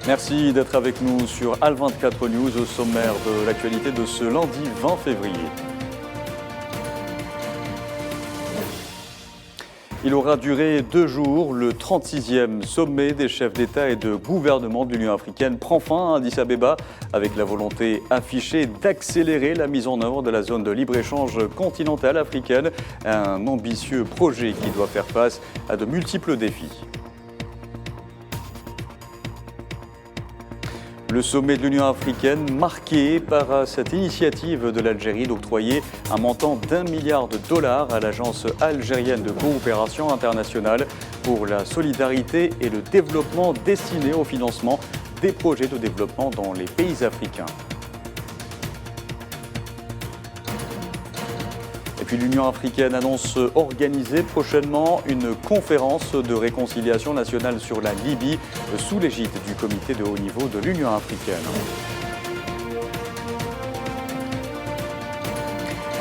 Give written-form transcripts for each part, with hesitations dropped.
Merci d'être avec nous sur AL24 News au sommaire de l'actualité de ce lundi 20 février. Il aura duré 2 jours. Le 36e sommet des chefs d'État et de gouvernement de l'Union africaine prend fin à Addis Abeba avec la volonté affichée d'accélérer la mise en œuvre de la zone de libre-échange continentale africaine, un ambitieux projet qui doit faire face à de multiples défis. Le sommet de l'Union africaine marqué par cette initiative de l'Algérie d'octroyer un montant d'1 milliard de dollars à l'Agence algérienne de coopération internationale pour la solidarité et le développement destiné au financement des projets de développement dans les pays africains. Et puis l'Union africaine annonce organiser prochainement une conférence de réconciliation nationale sur la Libye sous l'égide du comité de haut niveau de l'Union africaine.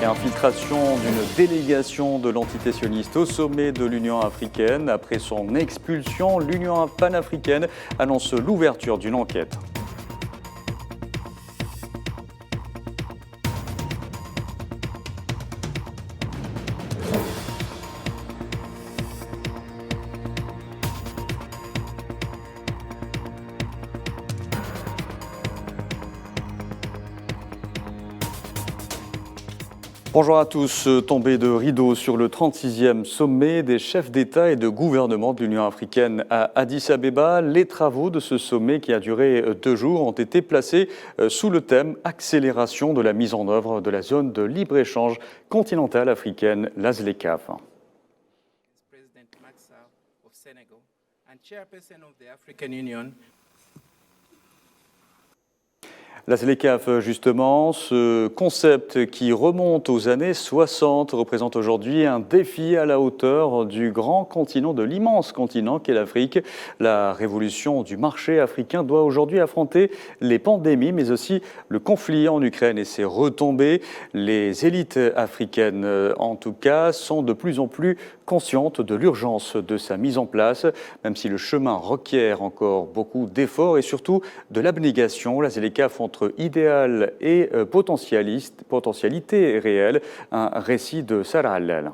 Et infiltration d'une délégation de l'entité sioniste au sommet de l'Union africaine. Après son expulsion, l'Union panafricaine annonce l'ouverture d'une enquête. Bonjour à tous. Tombée de rideau sur le 36e sommet des chefs d'État et de gouvernement de l'Union africaine à Addis Abeba. Les travaux de ce sommet qui a duré 2 jours ont été placés sous le thème « Accélération de la mise en œuvre de la zone de libre-échange continentale africaine, la ZLECAf ». La ZLECAf, justement, ce concept qui remonte aux années 60 représente aujourd'hui un défi à la hauteur du grand continent, de l'immense continent qu'est l'Afrique. La révolution du marché africain doit aujourd'hui affronter les pandémies, mais aussi le conflit en Ukraine et ses retombées. Les élites africaines, en tout cas, sont de plus en plus conscientes de l'urgence de sa mise en place, même si le chemin requiert encore beaucoup d'efforts et surtout de l'abnégation. La ZLECAf entre idéal et potentialité réelle, un récit de Sarah Hallel.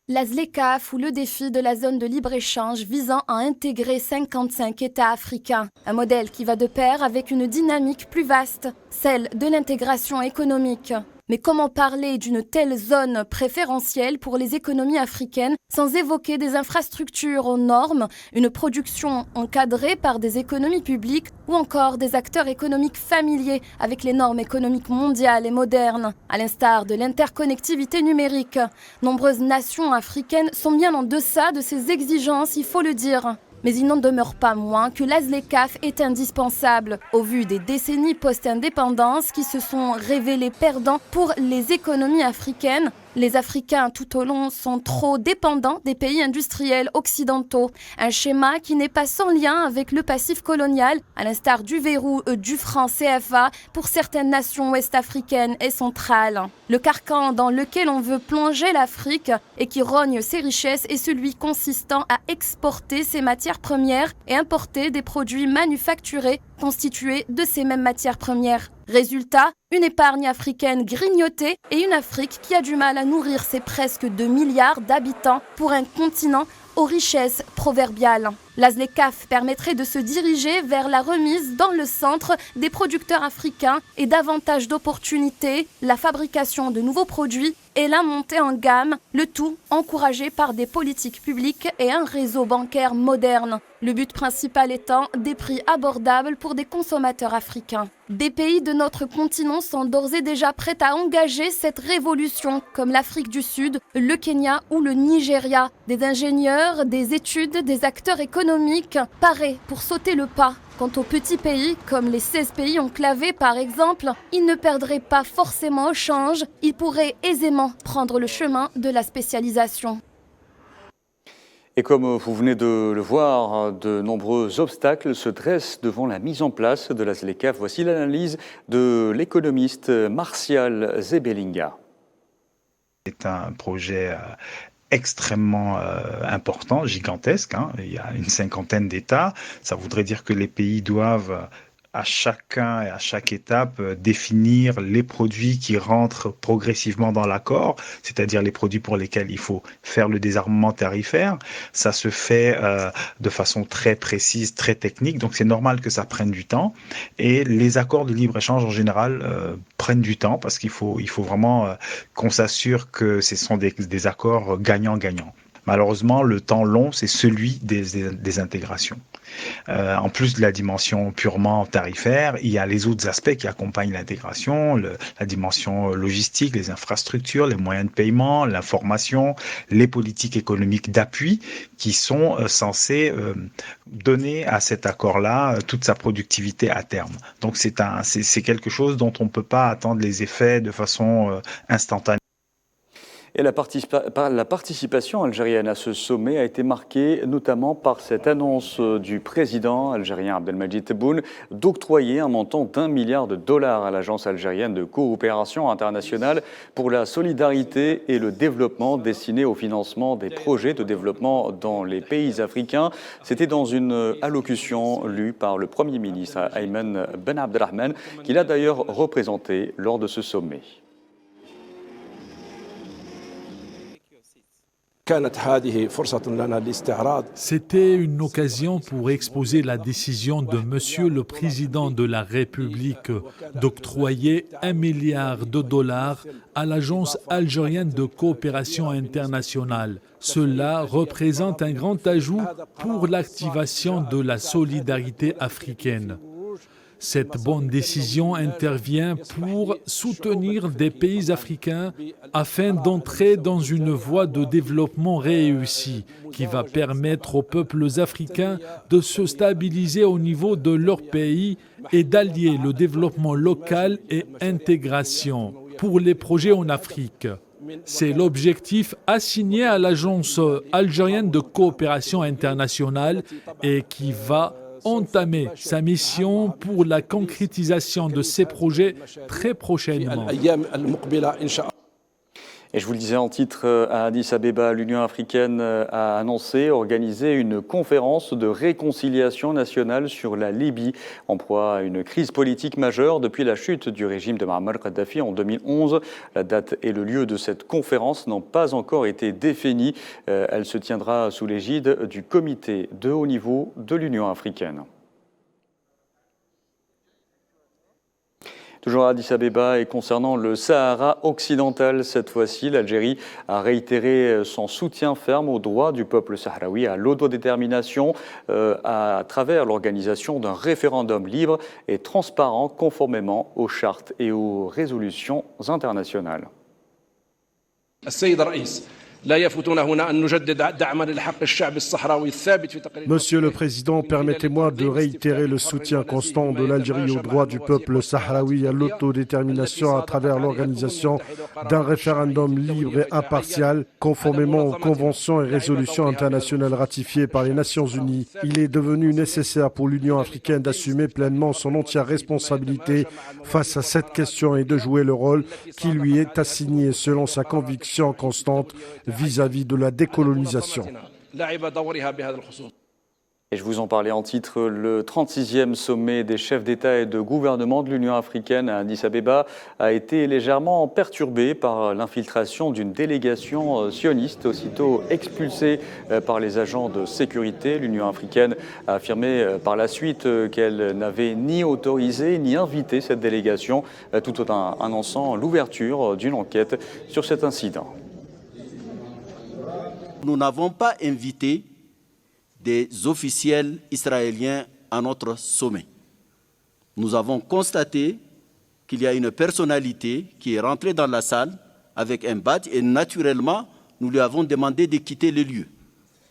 La ZLECAf ou le défi de la zone de libre-échange visant à intégrer 55 États africains. Un modèle qui va de pair avec une dynamique plus vaste, celle de l'intégration économique. Mais comment parler d'une telle zone préférentielle pour les économies africaines sans évoquer des infrastructures aux normes, une production encadrée par des économies publiques ou encore des acteurs économiques familiers avec les normes économiques mondiales et modernes, à l'instar de l'interconnectivité numérique. Nombreuses nations africaines sont bien en deçà de ces exigences, il faut le dire. Mais il n'en demeure pas moins que la ZLECAf est indispensable au vu des décennies post-indépendance qui se sont révélées perdants pour les économies africaines. Les Africains tout au long sont trop dépendants des pays industriels occidentaux. Un schéma qui n'est pas sans lien avec le passif colonial, à l'instar du verrou du franc CFA pour certaines nations ouest-africaines et centrales. Le carcan dans lequel on veut plonger l'Afrique et qui rogne ses richesses est celui consistant à exporter ses matières premières et importer des produits manufacturés constitués de ces mêmes matières premières. Résultat, une épargne africaine grignotée et une Afrique qui a du mal à nourrir ses presque 2 milliards d'habitants pour un continent aux richesses proverbiales. La ZLECAf permettrait de se diriger vers la remise dans le centre des producteurs africains et davantage d'opportunités, la fabrication de nouveaux produits et la montée en gamme, le tout encouragé par des politiques publiques et un réseau bancaire moderne. Le but principal étant des prix abordables pour des consommateurs africains. Des pays de notre continent sont d'ores et déjà prêts à engager cette révolution, comme l'Afrique du Sud, le Kenya ou le Nigeria. Des ingénieurs, des études, des acteurs économiques parés pour sauter le pas. Quant aux petits pays, comme les 16 pays enclavés par exemple, ils ne perdraient pas forcément au change, ils pourraient aisément prendre le chemin de la spécialisation. Et comme vous venez de le voir, de nombreux obstacles se dressent devant la mise en place de la ZLECAf. Voici l'analyse de l'économiste Martial Zebelinga. C'est un projet extrêmement important, gigantesque. Il y a une 50aine d'États. Ça voudrait dire que les pays doivent à chacun et à chaque étape définir les produits qui rentrent progressivement dans l'accord, c'est-à-dire les produits pour lesquels il faut faire le désarmement tarifaire. Ça se fait de façon très précise, très technique, donc c'est normal que ça prenne du temps. Et les accords de libre-échange en général prennent du temps parce qu'il faut vraiment qu'on s'assure que ce sont des accords gagnant-gagnant. Malheureusement, le temps long, c'est celui des intégrations. En plus de la dimension purement tarifaire, il y a les autres aspects qui accompagnent l'intégration, la dimension logistique, les infrastructures, les moyens de paiement, l'information, les politiques économiques d'appui qui sont censées donner à cet accord-là toute sa productivité à terme. Donc c'est quelque chose dont on ne peut pas attendre les effets de façon instantanée. Et la participation algérienne à ce sommet a été marquée notamment par cette annonce du président algérien Abdelmadjid Tebboune d'octroyer un montant d'1 milliard de dollars à l'Agence algérienne de coopération internationale pour la solidarité et le développement destiné au financement des projets de développement dans les pays africains. C'était dans une allocution lue par le Premier ministre Ayman Ben Abdelrahman, qu'il a d'ailleurs représenté lors de ce sommet. C'était une occasion pour exposer la décision de Monsieur le Président de la République d'octroyer 1 milliard de dollars à l'Agence algérienne de coopération internationale. Cela représente un grand ajout pour l'activation de la solidarité africaine. Cette bonne décision intervient pour soutenir des pays africains afin d'entrer dans une voie de développement réussie qui va permettre aux peuples africains de se stabiliser au niveau de leur pays et d'allier le développement local et intégration pour les projets en Afrique. C'est l'objectif assigné à l'Agence algérienne de coopération internationale et qui va entamer sa mission pour la concrétisation de ces projets très prochainement. Et je vous le disais en titre, à Addis Abeba, l'Union africaine a annoncé organiser une conférence de réconciliation nationale sur la Libye, en proie à une crise politique majeure depuis la chute du régime de Muammar Kadhafi en 2011. La date et le lieu de cette conférence n'ont pas encore été définis. Elle se tiendra sous l'égide du comité de haut niveau de l'Union africaine. Toujours à Addis Abeba et concernant le Sahara occidental, cette fois-ci, l'Algérie a réitéré son soutien ferme aux droits du peuple sahraoui à l'autodétermination à travers l'organisation d'un référendum libre et transparent conformément aux chartes et aux résolutions internationales. Monsieur le Président, permettez-moi de réitérer le soutien constant de l'Algérie aux droits du peuple sahraoui à l'autodétermination à travers l'organisation d'un référendum libre et impartial, conformément aux conventions et résolutions internationales ratifiées par les Nations Unies. Il est devenu nécessaire pour l'Union africaine d'assumer pleinement son entière responsabilité face à cette question et de jouer le rôle qui lui est assigné selon sa conviction constante vis-à-vis de la décolonisation. Et je vous en parlais en titre, le 36e sommet des chefs d'État et de gouvernement de l'Union africaine à Addis Abeba a été légèrement perturbé par l'infiltration d'une délégation sioniste aussitôt expulsée par les agents de sécurité. L'Union africaine a affirmé par la suite qu'elle n'avait ni autorisé ni invité cette délégation, tout en annonçant l'ouverture d'une enquête sur cet incident. Nous n'avons pas invité des officiels israéliens à notre sommet. Nous avons constaté qu'il y a une personnalité qui est rentrée dans la salle avec un badge et naturellement, nous lui avons demandé de quitter le lieu.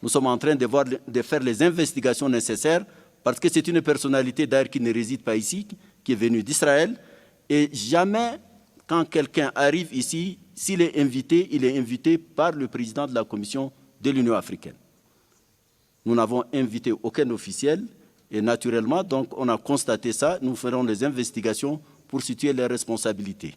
Nous sommes en train de faire les investigations nécessaires parce que c'est une personnalité d'ailleurs qui ne réside pas ici, qui est venue d'Israël. Et jamais, quand quelqu'un arrive ici, s'il est invité, il est invité par le président de la Commission de l'Union africaine. Nous n'avons invité aucun officiel et naturellement, donc, on a constaté ça. Nous ferons les investigations pour situer les responsabilités.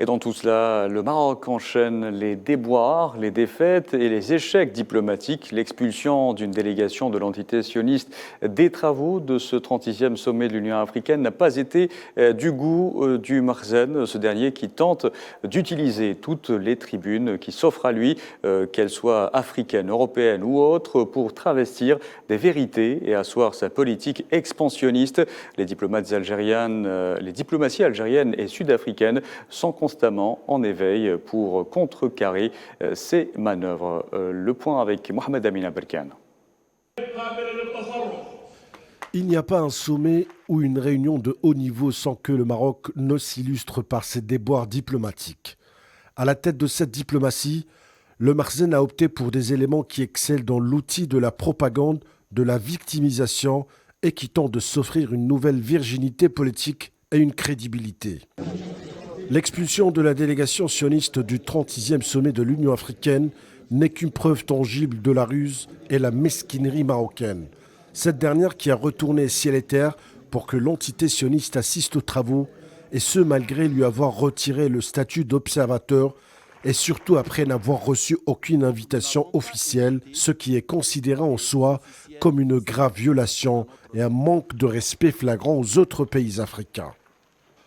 Et dans tout cela, le Maroc enchaîne les déboires, les défaites et les échecs diplomatiques. L'expulsion d'une délégation de l'entité sioniste des travaux de ce 30e sommet de l'Union africaine n'a pas été du goût du Makhzen, ce dernier qui tente d'utiliser toutes les tribunes qui s'offrent à lui, qu'elles soient africaines, européennes ou autres, pour travestir des vérités et asseoir sa politique expansionniste. Les diplomaties algériennes et sud-africaines sont constamment en éveil pour contrecarrer ces manœuvres. Le point avec Mohamed Amin Aberkan. Il n'y a pas un sommet ou une réunion de haut niveau sans que le Maroc ne s'illustre par ses déboires diplomatiques. À la tête de cette diplomatie, le Makhzen a opté pour des éléments qui excellent dans l'outil de la propagande, de la victimisation et qui tentent de s'offrir une nouvelle virginité politique et une crédibilité. L'expulsion de la délégation sioniste du 30e sommet de l'Union africaine n'est qu'une preuve tangible de la ruse et la mesquinerie marocaine. Cette dernière qui a retourné ciel et terre pour que l'entité sioniste assiste aux travaux, et ce malgré lui avoir retiré le statut d'observateur et surtout après n'avoir reçu aucune invitation officielle, ce qui est considéré en soi comme une grave violation et un manque de respect flagrant aux autres pays africains.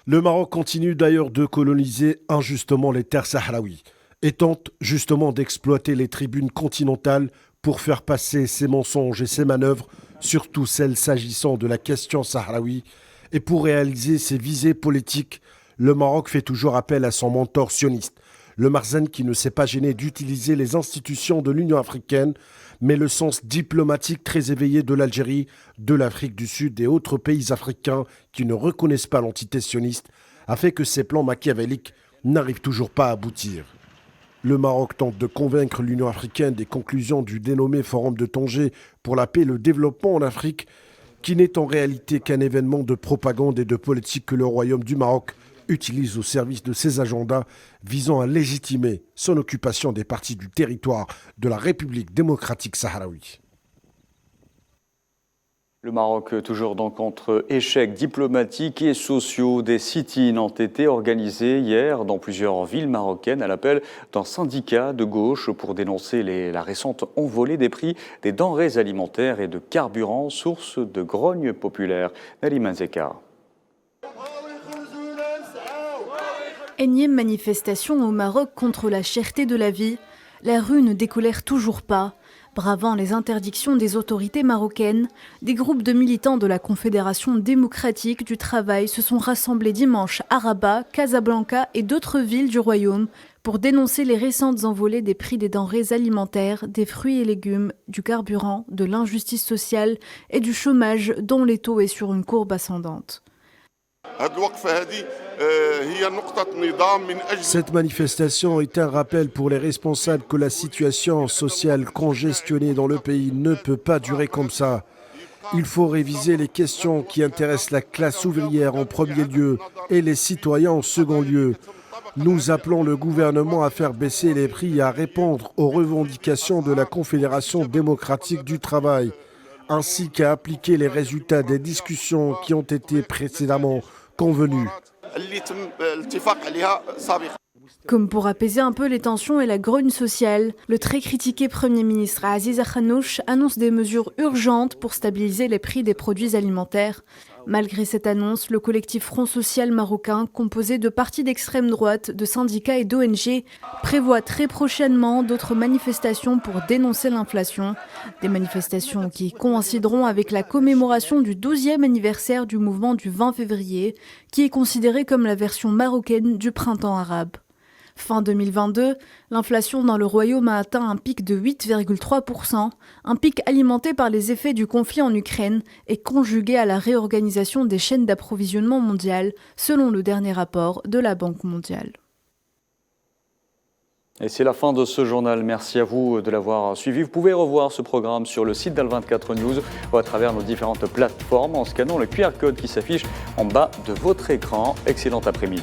Le Maroc continue d'ailleurs de coloniser injustement les terres sahraouies et tente justement d'exploiter les tribunes continentales pour faire passer ses mensonges et ses manœuvres, surtout celles s'agissant de la question sahraoui, et pour réaliser ses visées politiques, le Maroc fait toujours appel à son mentor sioniste, le Makhzen qui ne s'est pas gêné d'utiliser les institutions de l'Union africaine, mais le sens diplomatique très éveillé de l'Algérie, de l'Afrique du Sud et autres pays africains qui ne reconnaissent pas l'entité sioniste a fait que ces plans machiavéliques n'arrivent toujours pas à aboutir. Le Maroc tente de convaincre l'Union africaine des conclusions du dénommé Forum de Tanger pour la paix et le développement en Afrique, qui n'est en réalité qu'un événement de propagande et de politique que le Royaume du Maroc utilise au service de ses agendas visant à légitimer son occupation des parties du territoire de la République démocratique sahraoui. Le Maroc, toujours donc entre échecs diplomatiques et sociaux, des sit-ins ont été organisés hier dans plusieurs villes marocaines à l'appel d'un syndicat de gauche pour dénoncer la récente envolée des prix des denrées alimentaires et de carburant, source de grogne populaire. Nalima Zeka. Énième manifestation au Maroc contre la cherté de la vie. La rue ne décolère toujours pas. Bravant les interdictions des autorités marocaines, des groupes de militants de la Confédération démocratique du travail se sont rassemblés dimanche à Rabat, Casablanca et d'autres villes du royaume pour dénoncer les récentes envolées des prix des denrées alimentaires, des fruits et légumes, du carburant, de l'injustice sociale et du chômage dont les taux est sur une courbe ascendante. Cette manifestation est un rappel pour les responsables que la situation sociale congestionnée dans le pays ne peut pas durer comme ça. Il faut réviser les questions qui intéressent la classe ouvrière en premier lieu et les citoyens en second lieu. Nous appelons le gouvernement à faire baisser les prix et à répondre aux revendications de la Confédération démocratique du travail, ainsi qu'à appliquer les résultats des discussions qui ont été précédemment convenus. Comme pour apaiser un peu les tensions et la grogne sociale, le très critiqué Premier ministre Aziz Akhanouch annonce des mesures urgentes pour stabiliser les prix des produits alimentaires. Malgré cette annonce, le collectif Front Social marocain, composé de partis d'extrême droite, de syndicats et d'ONG, prévoit très prochainement d'autres manifestations pour dénoncer l'inflation. Des manifestations qui coïncideront avec la commémoration du 12e anniversaire du mouvement du 20 février, qui est considéré comme la version marocaine du printemps arabe. Fin 2022, l'inflation dans le royaume a atteint un pic de 8,3%, un pic alimenté par les effets du conflit en Ukraine et conjugué à la réorganisation des chaînes d'approvisionnement mondiales, selon le dernier rapport de la Banque mondiale. Et c'est la fin de ce journal. Merci à vous de l'avoir suivi. Vous pouvez revoir ce programme sur le site d'Al24 News ou à travers nos différentes plateformes en scannant le QR code qui s'affiche en bas de votre écran. Excellent après-midi.